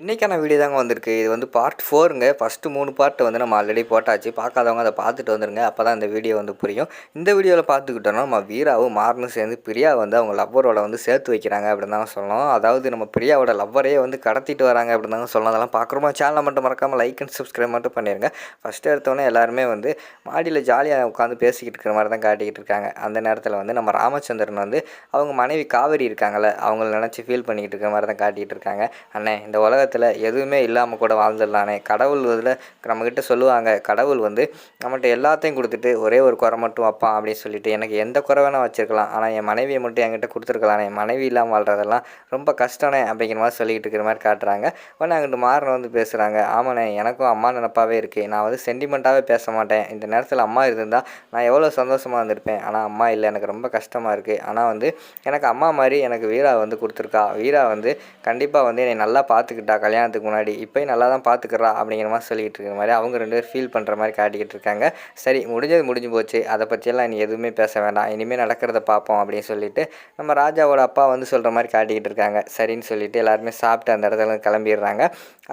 இன்றைக்கான வீடியோ தாங்க வந்திருக்கு. இது வந்து பார்ட் 4ங்க. ஃபஸ்ட்டு 3 பார்ட் வந்து நம்ம ஆல்ரெடி போட்டாச்சு. பார்க்காதவங்க அத பார்த்துட்டு வந்துருங்க. அப்போ தான் இந்த வீடியோ வந்து புரியும். இந்த வீடியோவில் பார்த்துக்கிட்டோன்னா, நம்ம வீராவும் மாறனும் சேர்ந்து பிரியா வந்து அவங்க லவ்வரோட வந்து சேர்த்து வைக்கிறாங்க அப்படின்னு தாங்க சொல்லணும். அதாவது நம்ம பிரியாவோட லவ்வரையே வந்து கடத்திட்டு வராங்க அப்படின்னு தாங்க சொல்லணும். அதெல்லாம் பார்க்குறோமா சேனலை மட்டும் மறக்காமல் லைக் அண்ட் சப்ஸ்கிரைப் மட்டும் பண்ணிடுங்க. ஃபஸ்ட்டு எடுத்தோடனே எல்லாருமே வந்து மாடியில் ஜாலியாக உட்காந்து பேசிக்கிட்டு இருக்கிற மாதிரி தான் காட்டிக்கிட்டு இருக்காங்க. அந்த நேரத்தில் வந்து நம்ம ராமச்சந்திரன் வந்து அவங்க மனைவி காவேரி இருக்காங்கள்ல, அவங்கள நினச்சி ஃபீல் பண்ணிக்கிட்டு இருக்கிற மாதிரி தான் காட்டிகிட்டு இருக்காங்க. அண்ணே, இந்த உலகத்தில் எதுவுமே இல்லாமல் கூட வாழ்ந்துடலானே. கடவுள் இதில் நம்மக்கிட்ட சொல்லுவாங்க, கடவுள் வந்து நம்மகிட்ட எல்லாத்தையும் கொடுத்துட்டு ஒரே ஒரு குறை மட்டும் வைப்பான் அப்படின்னு சொல்லிட்டு, எனக்கு எந்த குறை வேணால் வச்சுருக்கலாம், ஆனால் என் மனைவியை மட்டும் என்கிட்ட கொடுத்துருக்கலானே, மனைவி இல்லாமல் வாழ்கிறதெல்லாம் ரொம்ப கஷ்டனே அப்படிங்கிற மாதிரி சொல்லிக்கிட்டு இருக்கிற மாதிரி காட்டுறாங்க. உடனே அங்கிட்டு மாறன் வந்து பேசுகிறாங்க, ஆமாண்ணே, எனக்கும் அம்மா நினப்பாவே இருக்குது. நான் வந்து சென்டிமெண்ட்டாகவே பேச மாட்டேன். இந்த நேரத்தில் அம்மா இருந்தால் நான் எவ்வளோ சந்தோஷமாக இருந்திருப்பேன். ஆனால் அம்மா இல்லை, எனக்கு ரொம்ப கஷ்டமாக இருக்குது. ஆனால் வந்து எனக்கு அம்மா மாதிரி எனக்கு வீரா வந்து கொடுத்துருக்கா. வீரா வந்து கண்டிப்பாக வந்து என்னை நல்லா பார்த்துக்கிட்டா கல்யாணத்துக்கு முன்னாடி, இப்போயும் நல்லா தான் பார்த்துக்கிறா அப்படிங்கிற மாதிரி சொல்லிகிட்டு இருக்கிற மாதிரி அவங்க 2 பேர் ஃபீல் பண்ணுற மாதிரி காட்டிக்கிட்டு இருக்காங்க. சரி, முடிஞ்சு போச்சு, அதை பற்றியெல்லாம் நீ எதுவுமே பேச வேண்டாம், இனிமேல் நடக்கிறத பார்ப்போம் அப்படின்னு சொல்லிட்டு நம்ம ராஜாவோட அப்பா வந்து சொல்கிற மாதிரி காட்டிக்கிட்டு இருக்காங்க. சரின்னு சொல்லிட்டு எல்லாருமே சாப்பிட்டு அந்த இடத்துல கிளம்பிடுறாங்க.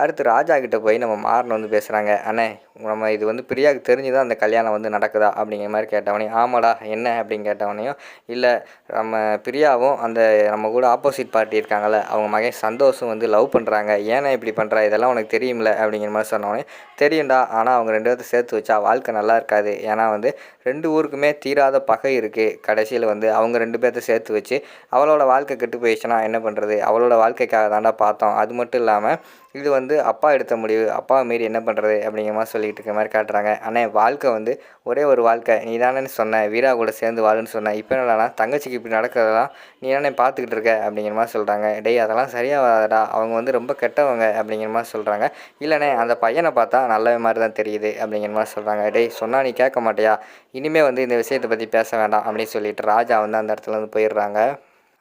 அடுத்து ராஜா கிட்டே போய் நம்ம மாறன் வந்து பேசுகிறாங்க, அண்ணே, நம்ம இது வந்து பிரியாவுக்கு தெரிஞ்சு தான் அந்த கல்யாணம் வந்து நடக்குதா அப்படிங்கிற மாதிரி கேட்டவனே, ஆமாடா என்ன அப்படின்னு கேட்டவனையும், இல்லை நம்ம பிரியாவும் அந்த நம்ம கூட ஆப்போசிட் பார்ட்டி இருக்காங்கள்ல, அவங்க மகன் சந்தோஷம் வந்து லவ் பண்ணுறாங்க, ஏன்னா இப்படி பண்ணுறா, இதெல்லாம் உனக்கு தெரியுமில்ல அப்படிங்கிற மாதிரி சொன்னோடனே, தெரியும்டா, ஆனால் அவங்க 2 பேர்த்த சேர்த்து வச்சா வாழ்க்கை நல்லா இருக்காது. ஏன்னா வந்து 2 ஊருக்குமே தீராத பகை இருக்குது. கடைசியில் வந்து அவங்க 2 பேர்த்த சேர்த்து வச்சு அவளோட வாழ்க்கை கெட்டு போயிடுச்சுன்னா என்ன பண்ணுறது, அவளோட வாழ்க்கைக்காக தாண்டா பார்த்தோம். அது மட்டும் இல்லாமல் இது வந்து அப்பா எடுத்த முடிவு, அப்பா மீறி என்ன பண்ணுறது அப்படிங்கிற மாதிரி சொல்லிகிட்டு இருக்க மாதிரி காட்டுறாங்க. அண்ணே, வாழ்க்கை வந்து ஒரே ஒரு வாழ்க்கை, நீ தானே சொன்ன வீரா கூட சேர்ந்து வாழுன்னு சொன்னேன், இப்போ என்னடா தங்கச்சிக்கு இப்படி நடக்கிறதெல்லாம் நீ தானே பார்த்துக்கிட்டு இருக்க அப்படிங்கிற மாதிரி சொல்கிறாங்க. டேய், அதெல்லாம் சரியாக வராதா, அவங்க வந்து ரொம்ப கெட்டவங்க அப்படிங்கிற மாதிரி சொல்கிறாங்க. இல்லைண்ணே, அந்த பையனை பார்த்தா நல்ல மாதிரி தான் தெரியுது அப்படிங்கிற மாதிரி சொல்கிறாங்க. டேய், சொன்னால் நீ கேட்க மாட்டியா, இனிமேல் வந்து இந்த விஷயத்தை பற்றி பேச வேண்டாம் அப்படின்னு சொல்லிட்டு ராஜா வந்து அந்த இடத்துல வந்து போயிடுறாங்க.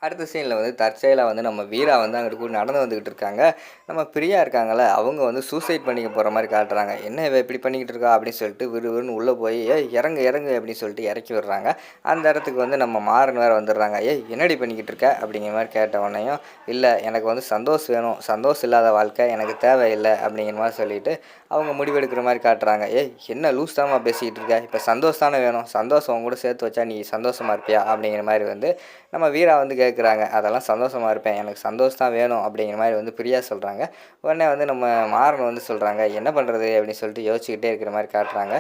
அடுத்த சீனில் வந்து தற்செயலாக வந்து நம்ம வீரா வந்து அங்கிட்டு கூட நடந்து வந்துக்கிட்டு இருக்காங்க. நம்ம பிரியா இருக்காங்கள்ல, அவங்க வந்து சூசைட் பண்ணிக்க போகிற மாதிரி காட்டுறாங்க. என்ன இவ இப்படி பண்ணிக்கிட்டு இருக்கா அப்படின்னு சொல்லிட்டு விறுவிறுன்னு உள்ளே போய் இறங்கு அப்படின்னு சொல்லிட்டு இறக்கி விடுறாங்க. அந்த இடத்துக்கு வந்து நம்ம மாறன் வேறு வந்துடுறாங்க. என்னடி பண்ணிக்கிட்டு இருக்க அப்படிங்கிற மாதிரி கேட்ட உடனேயும், இல்லை எனக்கு வந்து சந்தோஷம் வேணும், சந்தோஷம் இல்லாத வாழ்க்கை எனக்கு தேவையில்லை அப்படிங்கிற மாதிரி சொல்லிட்டு அவங்க முடிவெடுக்கிற மாதிரி காட்டுறாங்க. என்ன லூஸ் தானமாக பேசிக்கிட்டு இருக்க, இப்போ சந்தோஷம் தானே வேணும், சந்தோஷம் அவங்க கூட சேர்த்து வச்சா நீ சந்தோஷமாக இருப்பியா அப்படிங்கிற மாதிரி வந்து நம்ம வீரா வந்து கேட்குறாங்க. அதெல்லாம் சந்தோஷமாக இருப்பேன், எனக்கு சந்தோஷம் தான் வேணும் அப்படிங்கிற மாதிரி வந்து பிரியா சொல்கிறாங்க. உடனே வந்து நம்ம மாறன் வந்து சொல்கிறாங்க, என்ன பண்ணுறது அப்படின்னு சொல்லிட்டு யோசிச்சுக்கிட்டே இருக்கிற மாதிரி காட்டுறாங்க.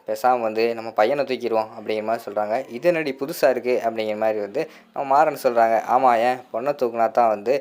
பேசாமல் வந்து நம்ம பையனை தூக்கிடுவோம் அப்படிங்கிற மாதிரி சொல்கிறாங்க. இது என்னடி புதுசாக இருக்குது அப்படிங்கிற மாதிரி வந்து நம்ம மாறன் சொல்கிறாங்க. ஆமாம், ஏன் பொண்ணை தூக்குனா தான் வந்து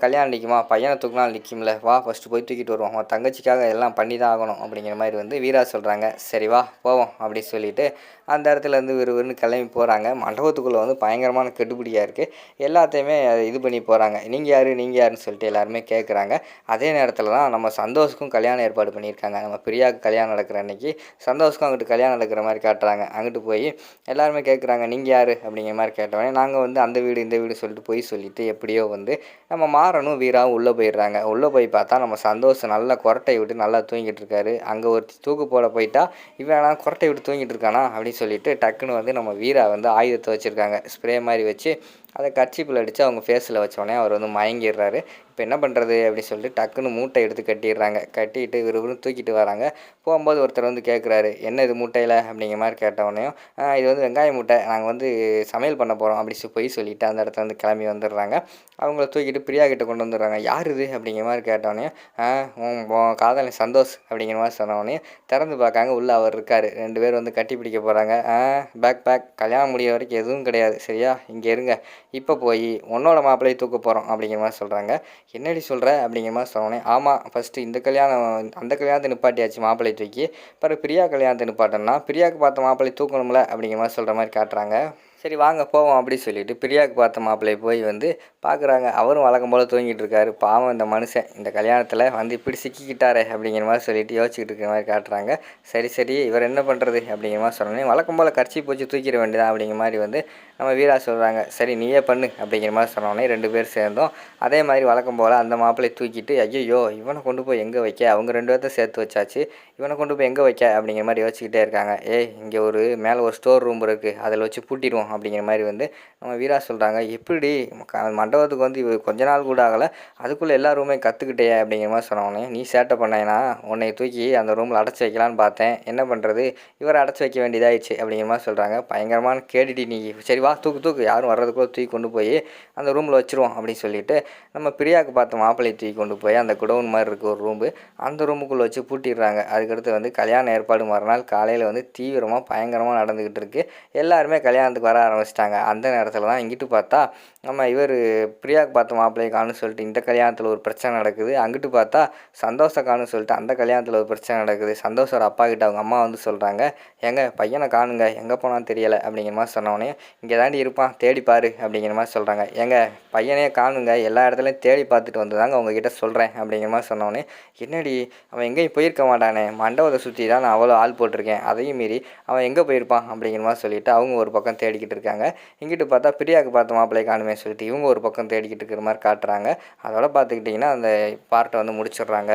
கல்யாணம் நிற்குமா, பையனை தூக்கினாலும் நிற்கும்ல, வா ஃபஸ்ட்டு போய் தூக்கிட்டு வருவோம், அவன் தங்கச்சிக்காக எல்லாம் பண்ணி தான் ஆகணும் அப்படிங்கிற மாதிரி வந்து வீரா சொல்கிறாங்க. சரி வா போவோம் அப்படின்னு சொல்லிட்டு அந்த இடத்துல இருந்து விறுவிறுன்னு கிளம்பி போகிறாங்க. மண்டபத்துக்குள்ளே வந்து பயங்கரமான கெடுபிடியாக இருக்குது. எல்லாத்தையுமே இது பண்ணி போகிறாங்க. நீங்கள் யாருன்னு சொல்லிட்டு எல்லாருமே கேட்குறாங்க. அதே நேரத்தில் தான் நம்ம சந்தோஷுக்கும் கல்யாணம் ஏற்பாடு பண்ணியிருக்காங்க. நம்ம பிரியாவுக்கு கல்யாணம் நடக்கிற அன்றைக்கி சந்தோஷுக்கும் அங்கிட்டு கல்யாணம் நடக்கிற மாதிரி காட்டுறாங்க. அங்கிட்டு போய் எல்லாருமே கேட்குறாங்க, நீங்கள் யார் அப்படிங்கிற மாதிரி கேட்டவொடனே, நாங்கள் வந்து அந்த வீடு இந்த வீடு சொல்லிட்டு போய் சொல்லிவிட்டு எப்படியோ வந்து நம்ம மாறனும் வீராவும் உள்ளே போயிடுறாங்க. உள்ளே போய் பார்த்தா நம்ம சந்தோஷம் நல்லா கொரட்டை விட்டு நல்லா தூங்கிட்டு இருக்காரு. அங்கே ஒரு தூக்கு போட போயிட்டா, இவன் கொரட்டை விட்டு தூங்கிட்டு இருக்கானா அப்படின்னு சொல்லிட்டு டக்குன்னு வந்து நம்ம வீரா வந்து ஆயுதத்தை வச்சுருக்காங்க. ஸ்ப்ரே மாதிரி வச்சு அதை கர்ச்சீப்பில் அடித்து அவங்க ஃபேஸில் வச்சோடனே அவர் வந்து மயங்கிடுறாரு. இப்போ என்ன பண்ணுறது அப்படின்னு சொல்லிட்டு டக்குன்னு மூட்டை எடுத்து கட்டிடுறாங்க. கட்டிட்டு விறுவிறுன்னு தூக்கிட்டு வராங்க. போகும்போது ஒருத்தர் வந்து கேட்குறாரு, என்ன இது மூட்டையில் அப்படிங்கிற மாதிரி கேட்டவொடனையும், இது வந்து வெங்காய மூட்டை, நாங்கள் வந்து சமையல் பண்ண போகிறோம் அப்படி போய் சொல்லிவிட்டு அந்த இடத்துல வந்து கிளம்பி வந்துடுறாங்க. அவங்கள தூக்கிட்டு பிரியா கிட்ட கொண்டு வந்துடுறாங்க. யார் இது அப்படிங்கிற மாதிரி கேட்டவொடனையும், உன் காதலன் சந்தோஷ் அப்படிங்கிற மாதிரி சொன்னவொடனையும் திறந்து பார்க்காங்க. உள்ளே அவர் இருக்கார். 2 பேர் வந்து கட்டி பிடிக்க போகிறாங்க. பேக் கல்யாணம் முடிய வரைக்கும் எதுவும் கிடையாது, சரியா, இங்கே இருங்க, இப்போ போய் உன்னோட மாப்பிள்ளையை தூக்க போகிறோம் அப்படிங்கிற மாதிரி சொல்கிறாங்க. என்னடி சொல்கிற அப்படிங்கிற மாதிரி சொன்னோன்னே, ஆமாம், ஃபஸ்ட்டு இந்த கல்யாணம் அந்த கல்யாணத்தை நிப்பாட்டியாச்சு மாப்பிள்ளை தூக்கி, பிறகு பிரியா கல்யாணத்தை நிப்பாட்டோம்னா பிரியாவுக்கு பார்த்த மாப்பிள்ளை தூக்கணும்ல அப்படிங்கிற மாதிரி சொல்கிற மாதிரி காட்டுறாங்க. சரி வாங்க போவோம் அப்படி சொல்லிட்டு பிரியாவுக்கு பார்த்த மாப்பிள்ளையை போய் வந்து பார்க்குறாங்க. அவரும் வழக்கம் போல் தூங்கிட்டு இருக்காரு. பாவம் இந்த மனுஷன் இந்த கல்யாணத்தில் வந்து இப்படி சிக்கிக்கிட்டாரே அப்படிங்கிற மாதிரி சொல்லிட்டு யோசிச்சுக்கிட்டு இருக்கிற மாதிரி காட்டுறாங்க. சரி இவர் என்ன பண்ணுறது அப்படிங்கிற மாதிரி சொன்னோன்னே, வழக்கம் போல் கர்ச்சீப் வச்சு தூக்கிட வேண்டியதான் அப்படிங்கிற மாதிரி வந்து நம்ம வீரா சொல்கிறாங்க, சரி நீயே பண்ணு அப்படிங்கிற மாதிரி சொன்னோடனே 2 பேர் சேர்ந்தோம் அதே மாதிரி வழக்கம் போல் அந்த மாப்பிள்ளையை தூக்கிட்டு, ஐயையோ இவனை கொண்டு போய் எங்கே வைக்க, அவங்க 2 பேர்த்த சேர்த்து வச்சாச்சு, இவனை கொண்டு போய் எங்கே வைக்க அப்படிங்கிற மாதிரி யோசிச்சுக்கிட்டே இருக்காங்க. ஏய் இங்கே மேலே ஒரு ஸ்டோர் ரூம் இருக்குது, அதில் வச்சு பூட்டிடுவோம் அப்படிங்கிற மாதிரி நம்ம வீரா சொல்கிறாங்க. எப்படி மண்டபத்துக்கு கொஞ்ச நாள் கூட ஆகலை, அதுக்குள்ளே எல்லா ரூமையும் கற்றுக்கிட்டே அப்படிங்கிற மாதிரி சொன்னோடனே, நீ சேட்டை பண்ணேன்னா உன்னை தூக்கி அந்த ரூமில் அடைச்சி வைக்கலான்னு பார்த்தேன், என்ன பண்ணுறது, இவரை அடைச்சி வைக்க வேண்டியதாகிடுச்சு அப்படிங்கிற மாதிரி சொல்கிறாங்க. பயங்கரமான கேடிடி நீ, சரி வா தூக்கு யாரும் வர்றதுக்குள்ளே தூக்கி கொண்டு போய் அந்த ரூமில் வச்சுருவோம் அப்படின்னு சொல்லிட்டு நம்ம பிரியாவுக்கு பார்த்த மாப்பிள்ளையை தூக்கி கொண்டு போய் அந்த குடவுன் மாதிரி இருக்குது ஒரு ரூமு, அந்த ரூமுக்குள்ளே வச்சு பூட்டிடுறாங்க. அதுக்கடுத்து கல்யாண ஏற்பாடு மறுநாள் காலையில் தீவிரமாக பயங்கரமாக நடந்துக்கிட்டு இருக்குது. எல்லாருமே கல்யாணத்துக்கு வர ஆரம்பிச்சிட்டாங்க. அந்த நேரத்தில் தான் இங்கிட்டு பார்த்தா நம்ம பிரியாவுக்கு பார்த்த மாப்பிள்ளையை காணுன்னு சொல்லிட்டு இந்த கல்யாணத்தில் ஒரு பிரச்சனை நடக்குது. அங்கிட்டு பார்த்தா சந்தோஷம் காணுன்னு சொல்லிட்டு அந்த கல்யாணத்தில் ஒரு பிரச்சனை நடக்குது. சந்தோஷம் அப்பா கிட்ட அவங்க அம்மா சொல்கிறாங்க, எங்க பையனை காணுங்க, எங்கே போனான்னு தெரியலை அப்படிங்கிற மாதிரி சொன்னோடனே, இங்கே தாண்டி இருப்பான் தேடிப்பார் அப்படிங்கிற மாதிரி சொல்கிறாங்க. எங்க பையனே காணுங்க, எல்லா இடத்துலையும் தேடி பார்த்துட்டு வந்ததாங்க உங்ககிட்ட சொல்கிறேன் அப்படிங்கிற மாதிரி சொன்னோடனே, என்னடி அவன் எங்கேயும் போயிருக்க மாட்டானே, மண்டபத்தை சுற்றி தான் நான் அவ்வளோ ஆள் போட்டிருக்கேன், அதையும் மீறி அவன் எங்கே போயிருப்பான் அப்படிங்கிற மாதிரி சொல்லிவிட்டு அவங்க ஒரு பக்கம் தேடிக்கிட்டு இருக்காங்க. இங்கிட்டு பார்த்தா பிரியாவுக்கு பார்த்த மாப்பிள்ளையை காணுமே சொல்லிட்டு இவங்க ஒரு பக்கம் தேடிக்கிட்டு இருக்கிற மாதிரி காட்டுறாங்க. அதோட பார்த்துக்கிட்டிங்கன்னா அந்த பார்ட்டை முடிச்சிடுறாங்க.